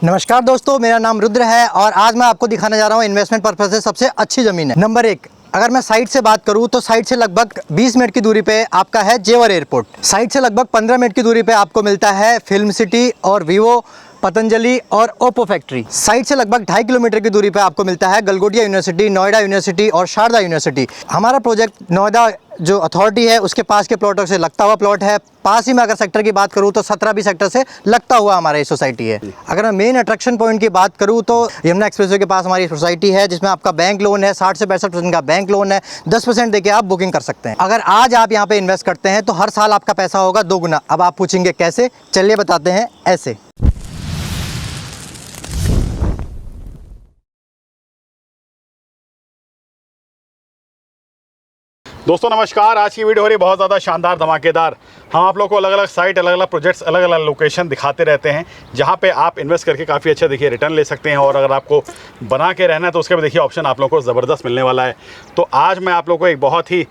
नमस्कार दोस्तों, मेरा नाम रुद्र है और आज मैं आपको दिखाने जा रहा हूँ इन्वेस्टमेंट पर्पज से सबसे अच्छी ज़मीन है। नंबर 1, अगर मैं साइट से बात करूँ तो साइट से लगभग 20 मिनट की दूरी पे आपका है जेवर एयरपोर्ट। साइट से लगभग 15 मिनट की दूरी पे आपको मिलता है फिल्म सिटी और वीवो, पतंजलि और ओप्पो फैक्ट्री। साइट से लगभग 2.5 किलोमीटर की दूरी पे आपको मिलता है गलगोटिया यूनिवर्सिटी, नोएडा यूनिवर्सिटी और शारदा यूनिवर्सिटी। हमारा प्रोजेक्ट नोएडा जो अथॉरिटी है उसके पास के प्लॉटों से लगता हुआ प्लॉट है। पास ही में अगर सेक्टर की बात करूँ तो 17 सेक्टर से लगता हुआ हमारा ये सोसाइटी है। अगर मैं मेन अट्रैक्शन पॉइंट की बात करूँ तो यमुना एक्सप्रेसवे के पास हमारी सोसाइटी है जिसमें आपका बैंक लोन है, 60 से 65% का बैंक लोन है, 10% देके आप बुकिंग कर सकते हैं। अगर आज आप यहाँ पे इन्वेस्ट करते हैं तो हर साल आपका पैसा होगा 2 गुना। अब आप पूछेंगे कैसे, चलिए बताते हैं ऐसे। दोस्तों नमस्कार। आज की वीडियो हो रही है बहुत ज़्यादा शानदार, धमाकेदार। हम आप लोगों को अलग अलग साइट, अलग अलग प्रोजेक्ट्स, अलग अलग लोकेशन दिखाते रहते हैं जहां पे आप इन्वेस्ट करके काफ़ी अच्छा देखिए रिटर्न ले सकते हैं। और अगर आपको बना के रहना है तो उसके भी देखिए ऑप्शन आप लोगों को ज़बरदस्त मिलने वाला है। तो आज मैं आप लोगों को एक बहुत ही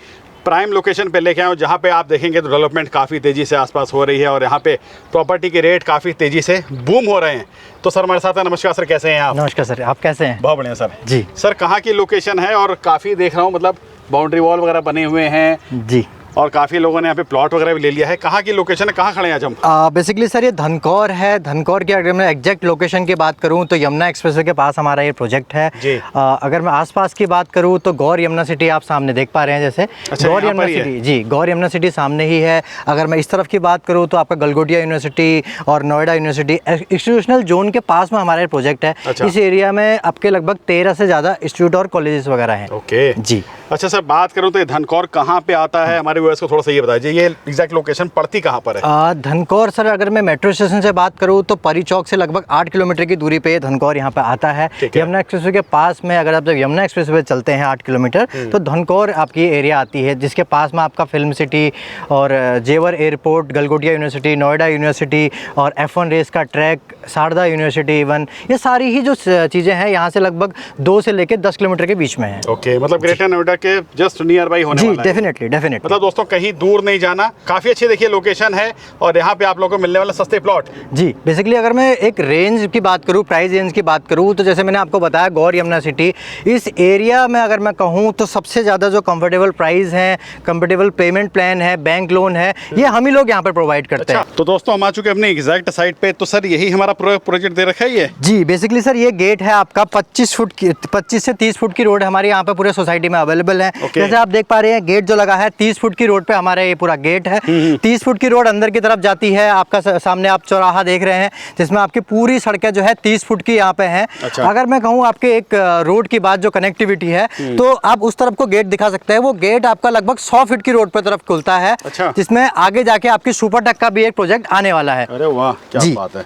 प्राइम लोकेशन पे लेके आया हूँ जहाँ पे आप देखेंगे तो डेवलपमेंट काफ़ी तेज़ी से आसपास हो रही है और यहाँ पे प्रॉपर्टी के रेट काफ़ी तेज़ी से बूम हो रहे हैं। तो सर हमारे साथ है। नमस्कार सर, कैसे हैं आप? नमस्कार सर, आप कैसे हैं? बहुत बढ़िया सर। जी सर, कहाँ की लोकेशन है? और काफ़ी देख रहा हूँ मतलब बाउंड्री वॉल वगैरह बने हुए हैं जी, और काफ़ी लोगों ने यहाँ पे प्लॉट वगैरह भी ले लिया है। कहाँ की लोकेशन है, कहाँ खड़े हैं आज हम? बेसिकली सर ये धनकौर है। धनकौर की अगर मैं एग्जैक्ट लोकेशन की बात करूँ तो यमुना एक्सप्रेसवे के पास हमारा ये प्रोजेक्ट है जी। अगर मैं आसपास की बात करूँ तो गौर यमुना सिटी आप सामने देख पा रहे हैं। जैसे अच्छा, गौर यहाँ यमुना पर ही है। सिटी, जी गौर यमुना सिटी सामने ही है। अगर मैं इस तरफ की बात करूँ तो आपका गलगोटिया यूनिवर्सिटी और नोएडा यूनिवर्सिटी इंस्टीट्यूशनल जोन के पास में हमारा प्रोजेक्ट है। अच्छा। इस एरिया में आपके लगभग 13 से ज़्यादा इंस्टीट्यूट और कॉलेजेस वगैरह हैं। ओके जी। अच्छा सर, बात करूँ तो ये धनकौर कहाँ पे आता है? हमारे व्यूअर्स को थोड़ा सा ये बताइए, ये एग्जैक्ट लोकेशन पड़ती कहाँ पर है? धनकौर सर अगर मैं मेट्रो स्टेशन से बात करूँ तो परी चौक से लगभग 8 किलोमीटर की दूरी पे धनकौर यहाँ पे आता है। यमुना एक्सप्रेसवे के पास में अगर आप जब यमुना एक्सप्रेसवे चलते हैं 8 किलोमीटर तो धनकौर आपकी एरिया आती है जिसके पास में आपका फिल्म सिटी और जेवर airport, Galgotia university, Noida university और F1 रेस का ट्रैक, शारदा यूनिवर्सिटी, इवन ये सारी ही जो चीज़ें हैं यहाँ से लगभग 2 से लेकर 10 किलोमीटर के बीच में है। ओके, मतलब ग्रेटर नोएडा के जस्ट नियर बाई होने वाला है। डेफिनेटली। मतलब दोस्तों कहीं दूर नहीं जाना, काफ़ी अच्छी देखिए लोकेशन है और यहाँ पे आप लोगों को मिलने वाला सस्ते प्लॉट। जी बेसिकली अगर मैं एक रेंज की बात करूँ, प्राइस रेंज की बात करूँ तो जैसे मैंने आपको बताया गौर यमुना सिटी, इस एरिया में अगर मैं कहूँ तो सबसे ज़्यादा जो कंफर्टेबल प्राइस है, कंफर्टेबल पेमेंट प्लान है, बैंक लोन है, ये हम ही लोग यहाँ पर प्रोवाइड करते हैं। तो दोस्तों हम आ चुके हैं अपनी एग्जैक्ट साइट पे। तो सर यही हमारा प्रोजेक्ट दे रखा है ये? जी बेसिकली सर ये गेट है आपका 25 से 30 फुट की रोड हमारे यहाँ पे पूरे सोसाइटी में अवेलेबल है। जैसे आप देख पा रहे हैं गेट जो लगा है 30 फुट की रोड पे हमारा ये पूरा गेट है। 30 फुट की रोड अंदर की तरफ जाती है। आपका सामने आप चौराहा देख रहे हैं जिसमें आपकी पूरी सड़कें जो है 30 फुट की यहाँ पे हैं। अच्छा। अगर मैं कहूँ आपके एक रोड की बात जो कनेक्टिविटी है तो आप उस तरफ को गेट दिखा सकते हैं। वो गेट आपका लगभग 100 फीट की रोड पे तरफ खुलता है। अच्छा। जिसमें आगे जाके आपकी सुपर टक का भी एक प्रोजेक्ट आने वाला है। अरे वाह, क्या बात है।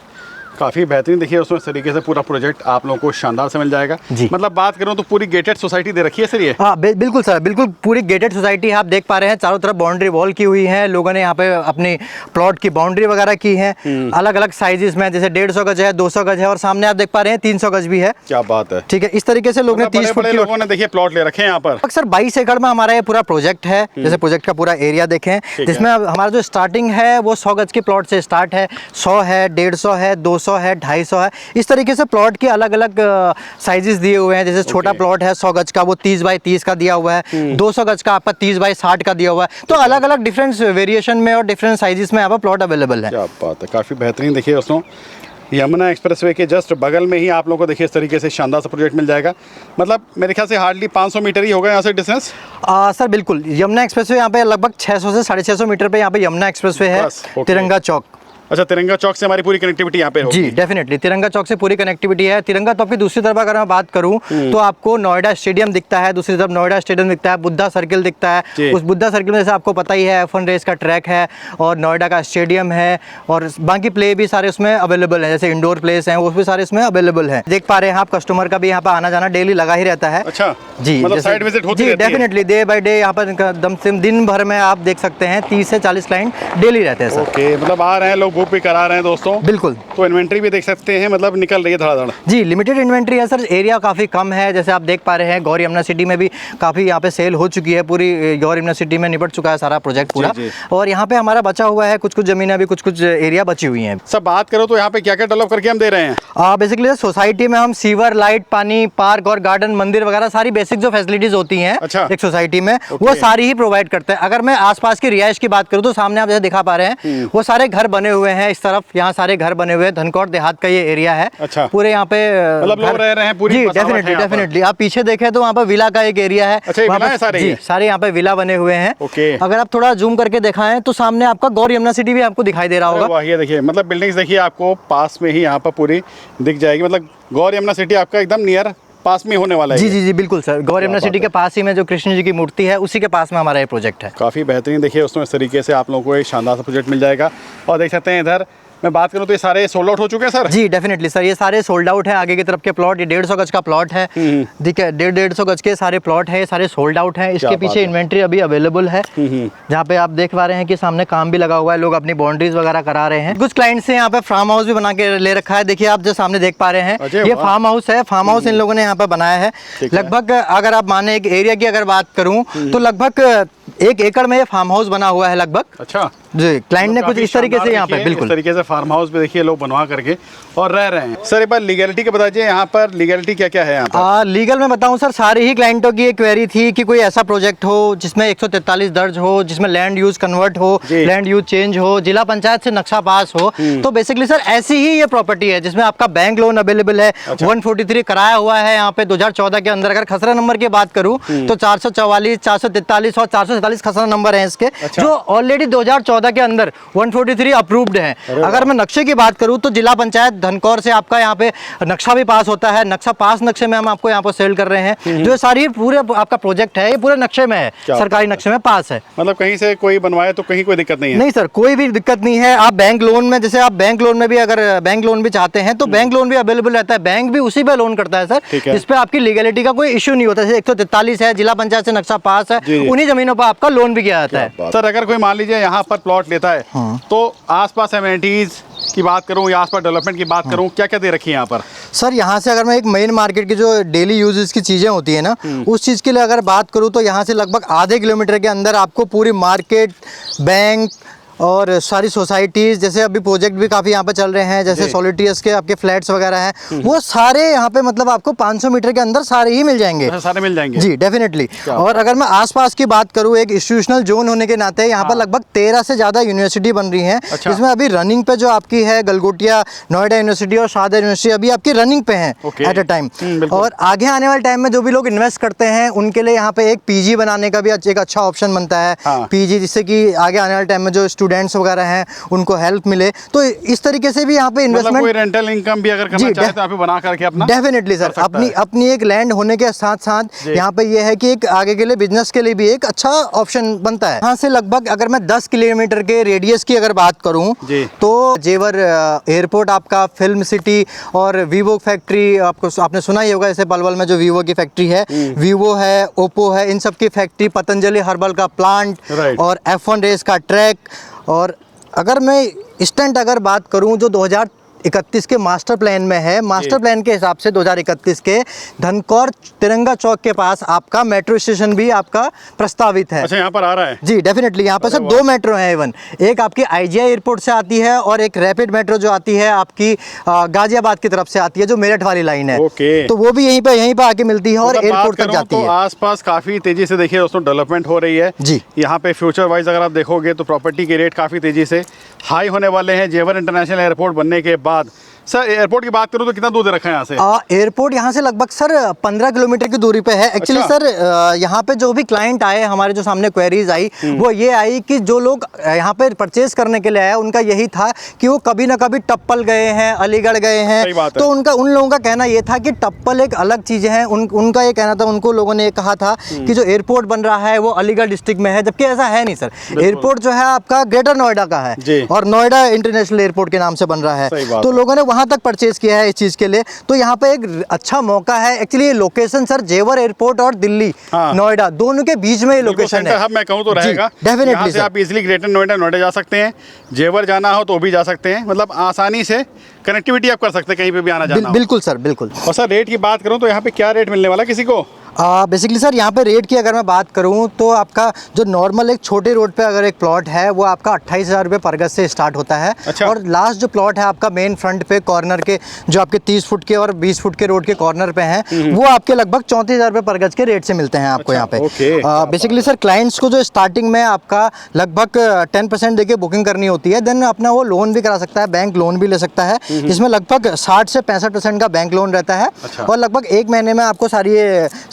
काफ़ी बेहतरीन देखिए उसमें इस तरीके से पूरा प्रोजेक्ट आप लोगों को शानदार से मिल जाएगा। जी। मतलब बात करूं तो पूरी गेटेड सोसाइटी दे रखी है सर ये? हाँ बिल्कुल सर, बिल्कुल पूरी गेटेड सोसाइटी है। आप देख पा रहे हैं चारों तरफ बाउंड्री वॉल की हुई है। लोगों ने यहाँ पे अपनी प्लॉट की बाउंड्री वगैरह की है अलग अलग साइजेस में, जैसे 150 गज है, 200 गज है और सामने आप देख पा रहे हैं 300 गज भी है। क्या बात है। ठीक है, इस तरीके से लोग ने 30 फुट की लोगों ने देखिए प्लॉट ले रखे हैं यहाँ पर। अक्सर 22 एकड़ में हमारा ये पूरा प्रोजेक्ट है। जैसे प्रोजेक्ट का पूरा एरिया देखें जिसमें हमारा जो स्टार्टिंग है वो 100 गज के प्लॉट से स्टार्ट है। 100 है, 150 है, 200 है, 250 है। इस तरीके से प्लॉट के अलग अलग साइजेस दिए हुए हैं। जैसे छोटा प्लॉट है 100 गज का, वो 30 बाई 30 का दिया हुआ है। 200 गज का आपका 30 बाई 60 का दिया हुआ है। तो अलग अलग डिफरेंट वेरिएशन में और डिफरेंट साइजेस में यहाँ पर प्लॉट अवेलेबल है। क्या बात है, काफ़ी बेहतरीन। देखिए दोस्तों यमुना एक्सप्रेसवे के जस्ट बगल में ही आप लोगों को देखिए इस तरीके से शानदार सा प्रोजेक्ट मिल जाएगा। मतलब मेरे ख्याल से हार्डली 500 मीटर ही होगा यहाँ से डिस्टेंस। सर बिल्कुल, यमुना एक्सप्रेसवे यहाँ पे लगभग 600 से 650 मीटर पे यहाँ पे यमुना एक्सप्रेसवे है। तिरंगा चौक। अच्छा, तिरंगा चौक से हमारी पूरी कनेक्टिविटी यहाँ पे होगी? जी डेफिनेटली, तिरंगा चौक से पूरी कनेक्टिविटी है। तिरंगा चौक की दूसरी तरफ अगर मैं बात करूँ तो आपको नोएडा स्टेडियम दिखता है। दूसरी तरफ नोएडा स्टेडियम दिखता है, बुद्धा सर्किल दिखता है। उस बुद्धा सर्किल में जैसे आपको पता ही है F1 रेस का ट्रैक है और नोएडा का स्टेडियम है और बाकी प्ले भी सारे उसमें अवेलेबल है। जैसे इंडोर प्लेस हैं वो भी सारे इसमें अवेलेबल है। देख पा रहे हैं आप कस्टमर का भी यहाँ पर आना जाना डेली लगा ही रहता है। अच्छा जी, मतलब साइट विजिट होती रहती है? डेफिनेटली डे बाय डे यहाँ पर दिन भर में आप देख सकते हैं 30 से 40 क्लाइंट डेली रहते हैं सर। ओके, मतलब आ रहे हैं लोग, बुक भी करा रहे हैं दोस्तों। बिल्कुल। तो इन्वेंट्री भी देख सकते हैं, मतलब निकल रही है धड़ाधड़। जी, लिमिटेड इन्वेंट्री है सर, एरिया काफ़ी कम है। जैसे आप देख पा रहे हैं गौर यमुना सिटी में भी काफ़ी यहाँ पे सेल हो चुकी है, पूरी गौर यमुना सिटी में निपट चुका है सारा प्रोजेक्ट पूरा। जी। और यहाँ पे हमारा बचा हुआ है कुछ ज़मीनें, अभी कुछ एरिया बची हुई हैं। सब बात करो तो यहाँ पे क्या क्या डेवलप करके हम दे रहे हैं? बेसिकली सोसाइटी में हम सीवर, लाइट, पानी, पार्क और गार्डन, मंदिर वगैरह सारी बेसिक जो फैसिलिटीज होती हैं अच्छा। एक सोसाइटी में, वो सारी ही प्रोवाइड करते हैं। अगर मैं आसपास की रिहाइश की बात करूँ तो सामने आप जैसे दिखा पा रहे हैं वो सारे घर बने हुए हैं इस तरफ, यहाँ सारे घर बने हुए हैं। धनकौर देहात का ये एरिया है। अच्छा। पूरे यहाँ पे मतलब लोग रह रहे हैं पूरी। जी, डेफिनेटली। आप पीछे देखें तो वहाँ पे विला का एक एरिया है। अच्छा, विला है सारे? जी, सारे यहाँ पे विला बने हुए हैं। ओके। अगर आप थोड़ा जूम करके दिखाएं तो सामने आपका गौर यमुना सिटी भी आपको दिखाई दे रहा होगा। वाह, ये देखिए, मतलब बिल्डिंग्स देखिए आपको पास में ही यहाँ पर पूरी दिख जाएगी। मतलब गौर यमुना सिटी आपका एकदम नियर पास में होने वाला है। जी, बिल्कुल सर। गौर यमुना सिटी के पास ही में जो कृष्ण जी की मूर्ति है उसी के पास में हमारा ये प्रोजेक्ट है। काफ़ी बेहतरीन, देखिए उसमें इस तरीके से आप लोगों को एक शानदार सा प्रोजेक्ट मिल जाएगा। और देख सकते हैं इधर मैं बात करूं तो ये सारे सोल्ड आउट हो चुके हैं सर? जी, डेफिनेटली सर, ये सारे सोल्ड आउट हैं। आगे की तरफ के प्लॉट, ये 150 गज का प्लॉट है। ठीक है, 150 गज के सारे प्लॉट है, ये सारे सोल्ड आउट हैं। इसके पीछे इन्वेंट्री अभी अवेलेबल है, जहाँ पे आप देख पा रहे हैं कि सामने काम भी लगा हुआ है, लोग अपनी बाउंड्रीज वगैरह करा रहे हैं। कुछ क्लाइंट्स से यहाँ पे फार्म हाउस भी बना के ले रखा है। देखिए आप जो सामने देख पा रहे हैं ये फार्म हाउस है। फार्म हाउस इन लोगों ने यहाँ पे बनाया है। लगभग अगर आप माने एक एरिया की अगर बात करूँ तो लगभग 1 एकड़ में ये फार्म हाउस बना हुआ है लगभग। अच्छा जी, क्लाइंट ने कुछ इस तरीके से यहाँ पे बिल्कुल इस तरीके से फार्म हाउस पे देखिए लोग बनवा करके और रह रहे हैं। सर एक बार लीगलिटी के बताइए, यहाँ पर लीगलिटी क्या क्या है यहाँ पर? लीगल में बताऊं सर, सारे ही क्लाइंटों की एक क्वेरी थी कि कोई ऐसा प्रोजेक्ट हो जिसमें 143 दर्ज हो, जिसमें लैंड यूज कन्वर्ट हो, लैंड यूज चेंज हो, जिला पंचायत से नक्शा पास हो। तो बेसिकली सर ऐसी ही ये प्रॉपर्टी है जिसमें आपका बैंक लोन अवेलेबल है। 143 कराया हुआ है यहाँ पे 2014 के अंदर। अगर खसरा नंबर की बात करूँ तो 444, 443 और 447 खसरा नंबर है इसके, जो ऑलरेडी 2014 के अंदर 143 अप्रूव्ड है। अगर मैं नक्शे की बात करूं तो जिला पंचायत धनकौर से आपका यहाँ पे नक्शा भी पास होता है। नक्शा पास नक्शे में हम आपको यहाँ पर सेल कर रहे हैं। जो सारी पूरे आपका प्रोजेक्ट है ये पूरे नक्शे में है, सरकारी नक्शे में पास है। मतलब कहीं से कोई बनवाए तो कहीं कोई दिक्कत नहीं है? नहीं सर, कोई भी दिक्कत नहीं है। आप बैंक लोन में, जैसे आप बैंक लोन में भी अगर बैंक लोन भी चाहते हैं तो बैंक लोन भी अवेलेबल रहता है। बैंक भी उसी पे लोन करता है सर, जिस पे आपकी लीगलिटी का कोई इश्यू नहीं होता। जैसे 143 है, जिला पंचायत से नक्शा पास है, उन्हीं जमीनों पर आपका लोन भी किया जाता है। सर अगर कोई मान लीजिए यहाँ पर प्लॉट लेता है तो आसपास एमिनिटीज की बात करूँ या आसपास डेवलपमेंट की बात करूँ, क्या क्या दे रखी है यहाँ पर? सर यहाँ से अगर मैं एक मेन मार्केट की जो डेली यूजेस की चीज़ें होती है ना, उस चीज़ के लिए अगर बात करूँ तो यहाँ से लगभग आधे किलोमीटर के अंदर आपको पूरी मार्केट, बैंक और सारी सोसाइटीज़, जैसे अभी प्रोजेक्ट भी काफ़ी यहाँ पे चल रहे हैं, जैसे सॉलिटियस के आपके फ्लैट्स वगैरह हैं, वो सारे यहाँ पे मतलब आपको 500 मीटर के अंदर सारे ही मिल जाएंगे। सारे मिल जाएंगे जी, डेफिनेटली। और अगर मैं आसपास की बात करूँ, एक इंस्टीट्यूशनल जोन होने के नाते यहाँ पर लगभग 13 से ज़्यादा यूनिवर्सिटी बन रही हैं। इसमें अभी रनिंग पे जो आपकी है गलगोटिया नोएडा यूनिवर्सिटी और शारदा यूनिवर्सिटी अभी आपकी रनिंग पे हैं एट अ टाइम। और आगे आने वाले टाइम में जो भी लोग इन्वेस्ट करते हैं उनके लिए यहाँ पे एक पीजी बनाने का भी एक अच्छा ऑप्शन बनता है। पीजी, जिससे कि आगे आने वाले टाइम में जो स्टूडेंट्स वगैरह हैं उनको हेल्प मिले। तो इस तरीके से भी यहाँ पे इन्वेस्टमेंट, कोई रेंटल इनकम भी अगर करना चाहे तो आप बना करके अपना डेफिनेटली सर अपनी एक लैंड होने के साथ साथ यहाँ पे ये है कि एक आगे के लिए बिजनेस के लिए भी एक अच्छा ऑप्शन बनता है। यहाँ से लगभग अगर मैं 10 किलोमीटर के रेडियस की अगर बात करूँ तो जेवर एयरपोर्ट, आपका फिल्म सिटी और वीवो फैक्ट्री, आपने सुना ही होगा, जैसे पलवल में जो वीवो की फैक्ट्री है, वीवो है, ओप्पो है, इन सब की फैक्ट्री, पतंजलि हर्बल का प्लांट और F1 रेस का ट्रैक। और अगर मैं स्टंट अगर बात करूं जो 2031 के मास्टर प्लान में है, मास्टर प्लान के हिसाब से 2031 के धनकौर तिरंगा चौक के पास आपका मेट्रो स्टेशन भी आपका प्रस्तावित है। अच्छा, यहाँ पर आ रहा है? जी, डेफिनेटली। यहाँ पर सर 2 मेट्रो हैं इवन, एक आपकी IGI एयरपोर्ट से आती है और एक रैपिड मेट्रो जो आती है आपकी गाजियाबाद की तरफ से आती है, जो मेरठ वाली लाइन है। तो वो भी यहीं पे आके मिलती है और एयरपोर्ट तक जाती है। आसपास काफी तेजी से देखिए दोस्तों डेवलपमेंट हो रही है जी। यहाँ पे फ्यूचर वाइज अगर आप देखोगे तो प्रॉपर्टी के रेट काफी तेजी से हाई होने वाले हैं जेवर इंटरनेशनल एयरपोर्ट बनने के बाद। सर एयरपोर्ट की बात करूं तो कितना दूर रखा है यहाँ से? एयरपोर्ट यहाँ से लगभग सर 15 किलोमीटर की दूरी पे है। एक्चुअली सर यहाँ पे जो भी क्लाइंट आए, हमारे जो सामने क्वेरीज आई वो ये आई कि जो लोग यहाँ पे परचेज करने के लिए आए उनका यही था कि वो कभी ना कभी टप्पल गए हैं, अलीगढ़ गए हैं। तो उन लोगों का कहना ये था कि टप्पल एक अलग चीज़ है। उनका ये कहना था, उनको लोगों ने ये कहा था कि जो एयरपोर्ट बन रहा है वो अलीगढ़ डिस्ट्रिक्ट में है, जबकि ऐसा है नहीं सर। एयरपोर्ट जो है आपका ग्रेटर नोएडा का है और नोएडा इंटरनेशनल एयरपोर्ट के नाम से बन रहा है। तो लोगों ने वहाँ तक परचेज किया है इस चीज़ के लिए, तो यहाँ पे एक अच्छा मौका है। एक्चुअली ये लोकेशन सर जेवर एयरपोर्ट और दिल्ली नोएडा दोनों के बीच में ये लोकेशन है। हब मैं कहूँ तो रहेगा, डेफिनेटली से आप इजीली ग्रेटर नोएडा जा सकते हैं, जेवर जाना हो तो भी जा सकते हैं, मतलब आसानी से कनेक्टिविटी आप कर सकते हैं कहीं पे भी आना जाना। बिल्कुल सर, बिल्कुल। और सर रेट की बात करूँ तो यहाँ पे क्या रेट मिलने वाला किसी को? बेसिकली सर यहाँ पे रेट की अगर मैं बात करूँ तो आपका जो नॉर्मल एक छोटे रोड पे अगर एक प्लॉट है वो आपका 28,000 रुपये पर गज से स्टार्ट होता है। अच्छा। और लास्ट जो प्लॉट है आपका मेन फ्रंट पे कॉर्नर के जो आपके 30 फुट के और 20 फुट के रोड के कॉर्नर पे हैं वो आपके लगभग 34,000 रुपये पर गज के रेट से मिलते हैं आपको यहाँ पे। बेसिकली सर क्लाइंट्स को जो स्टार्टिंग में आपका लगभग 10% देके बुकिंग करनी होती है, देन अपना वो लोन भी करा सकता है, बैंक लोन भी ले सकता है, जिसमें लगभग 60 से 65% का बैंक लोन रहता है। और लगभग 1 महीने में आपको सारी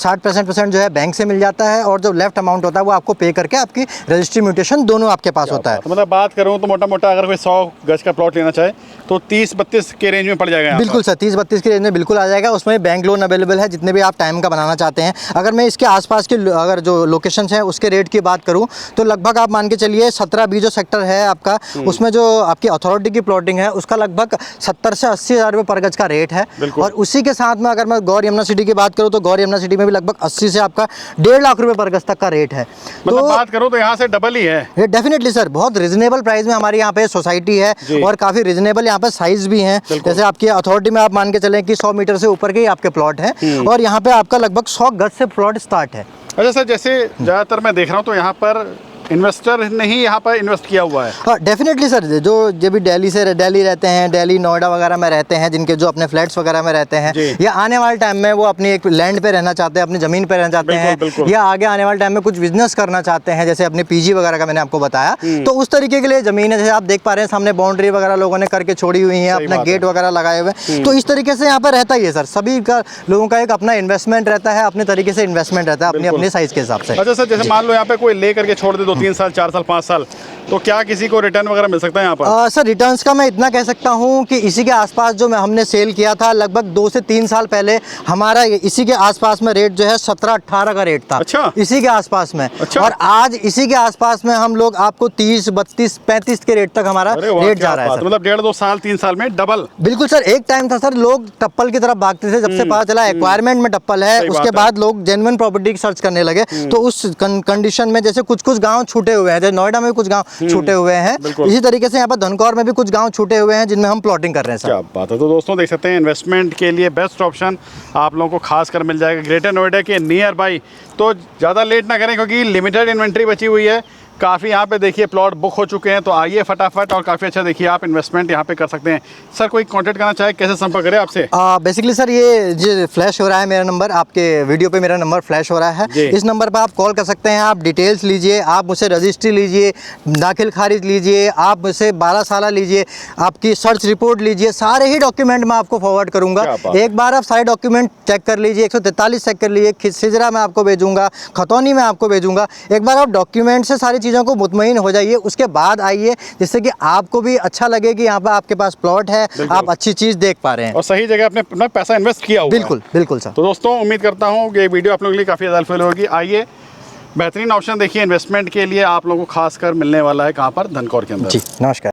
60% जो है बैंक से मिल जाता है, और जो लेफ्ट अमाउंट होता है वो आपको पे करके आपकी रजिस्ट्री म्यूटेशन दोनों आपके पास होता है। तो मतलब बात करूँ तो मोटा मोटा अगर कोई 100 गज का प्लॉट लेना चाहे तो 30-32 के रेंज में पड़ जाएगा। बिल्कुल सर, 30-32 के रेंज में बिल्कुल आ जाएगा। उसमें बैंक लोन अवेलेबल है जितने भी आप टाइम का बनाना चाहते हैं। अगर मैं इसके आसपास के अगर जो लोकेशंस हैं उसके रेट की बात करूं तो लगभग आप मान के चलिए 17-20 जो सेक्टर है आपका, उसमें जो आपकी अथॉरिटी की प्लॉटिंग है उसका लगभग 70 से 80,000 रुपये पर गज का रेट है। और उसी के साथ में अगर मैं गौर यमुना सिटी की बात करूँ तो गौर यमुना सिटी में भी लगभग 80 से आपका 1.5 लाख रुपए पर गज तक का रेट है। मतलब बात करूं तो यहाँ से डबल ही है। डेफिनेटली सर, बहुत रिजनेबल प्राइस में हमारे यहाँ पे सोसाइटी है और काफी रिजनेबल यहाँ पे साइज भी है। जैसे आपकी अथॉरिटी में आप मान के चलें कि 100 मीटर से ऊपर के ही आपके प्लॉट हैं, और यहाँ पे आपका लगभग 100 गज से प्लॉट स्टार्ट है। अच्छा सर, जैसे ज़्यादातर मैं देख रहा हूँ तो यहाँ पर इन्वेस्टर ने ही यहाँ पर इन्वेस्ट किया हुआ है। हाँ डेफिनेटली सर, जो भी दिल्ली रहते हैं, दिल्ली नोएडा वगैरह में रहते हैं, जिनके जो अपने फ्लैट्स वगैरह में रहते हैं, या आने वाले टाइम में वो अपनी एक लैंड पे रहना चाहते हैं, अपनी ज़मीन पे रहना चाहते हैं, या आगे आने वाले टाइम में कुछ बिजनेस करना चाहते हैं, जैसे अपने पीजी वगैरह का मैंने आपको बताया, तो उस तरीके के लिए ज़मीन है। जैसे आप देख पा रहे हैं सामने बाउंड्री वगैरह लोगों ने करके छोड़ी हुई है, अपना गेट वगैरह लगाए हुए, तो इस तरीके से यहाँ पर रहता ही है सर। सभी का लोगों का एक अपना इन्वेस्टमेंट रहता है, अपने तरीके से इन्वेस्टमेंट रहता है, अपने अपने साइज के हिसाब से। अच्छा सर, जैसे मान लो यहाँ पे कोई ले करके छोड़ दे 2-3 साल 4 साल 5 साल, तो क्या किसी को रिटर्न वगैरह मिल सकता है यहाँ पर? सर रिटर्न्स का मैं इतना कह सकता हूँ कि इसी के आसपास जो हमने सेल किया था लगभग 2 से 3 साल पहले, हमारा इसी के आसपास में रेट जो है 17-18 का रेट था। अच्छा। इसी के आसपास में। अच्छा। और आज इसी के आसपास में हम लोग आपको 30, 32, 35 के रेट तक हमारा रेट जा रहा है सर। मतलब 1.5-2 साल 3 साल में डबल। बिल्कुल सर, एक टाइम था सर लोग टप्पल की तरफ भागते थे, जब से पता चला एक्वायरमेंट में टप्पल है उसके बाद लोग जेन्युइन प्रॉपर्टी सर्च करने लगे। तो उस कंडीशन में जैसे कुछ गाँव छूटे हुए हैं, जैसे नोएडा में कुछ गाँव छूटे हुए हैं, इसी तरीके से यहाँ पर धनकौर में भी कुछ गांव छूटे हुए हैं जिनमें हम प्लॉटिंग कर रहे हैं सर। क्या बात है। तो दोस्तों देख सकते हैं इन्वेस्टमेंट के लिए बेस्ट ऑप्शन आप लोगों को खास कर मिल जाएगा ग्रेटर नोएडा के नियर बाई। तो ज़्यादा लेट ना करें क्योंकि लिमिटेड इन्वेंट्री बची हुई है, काफ़ी यहाँ पे देखिए प्लॉट बुक हो चुके हैं, तो आइए फटाफट, और काफ़ी अच्छा देखिए आप इन्वेस्टमेंट यहाँ पे कर सकते हैं। सर कोई कांटेक्ट करना चाहे कैसे संपर्क करें आपसे? बेसिकली सर ये जो फ्लैश हो रहा है मेरा नंबर, आपके वीडियो पे मेरा नंबर फ्लैश हो रहा है, इस नंबर पर आप कॉल कर सकते हैं। आप डिटेल्स लीजिए, आप मुझसे रजिस्ट्री लीजिए, दाखिल खारिज लीजिए, आप मुझसे 12 साल लीजिए, आपकी सर्च रिपोर्ट लीजिए, सारे ही डॉक्यूमेंट मैं आपको फॉरवर्ड करूँगा। एक बार आप सारे डॉक्यूमेंट चेक कर लीजिए, 143 चेक कर लीजिए, सिजरा में आपको भेजूँगा, खतौनी में आपको भेजूँगा। एक बार आप डॉक्यूमेंट से सारी चीज़ों को मुतमईन हो जाइए, उसके बाद आइए, जिससे कि आपको भी अच्छा लगे कि यहाँ पर आपके पास प्लॉट है, आप अच्छी चीज़ देख पा रहे हैं और सही जगह आपने अपना पैसा इन्वेस्ट किया हुआ है। बिल्कुल बिल्कुल सर। तो दोस्तों उम्मीद करता हूँ कि ये वीडियो आप लोगों के लिए काफ़ी ज़्यादा हेल्पफुल होगी। आइए, बेहतरीन ऑप्शन देखिए इन्वेस्टमेंट के लिए आप लोगों को खासकर मिलने वाला है कहाँ पर, धनकौर के अंदर। जी नमस्कार।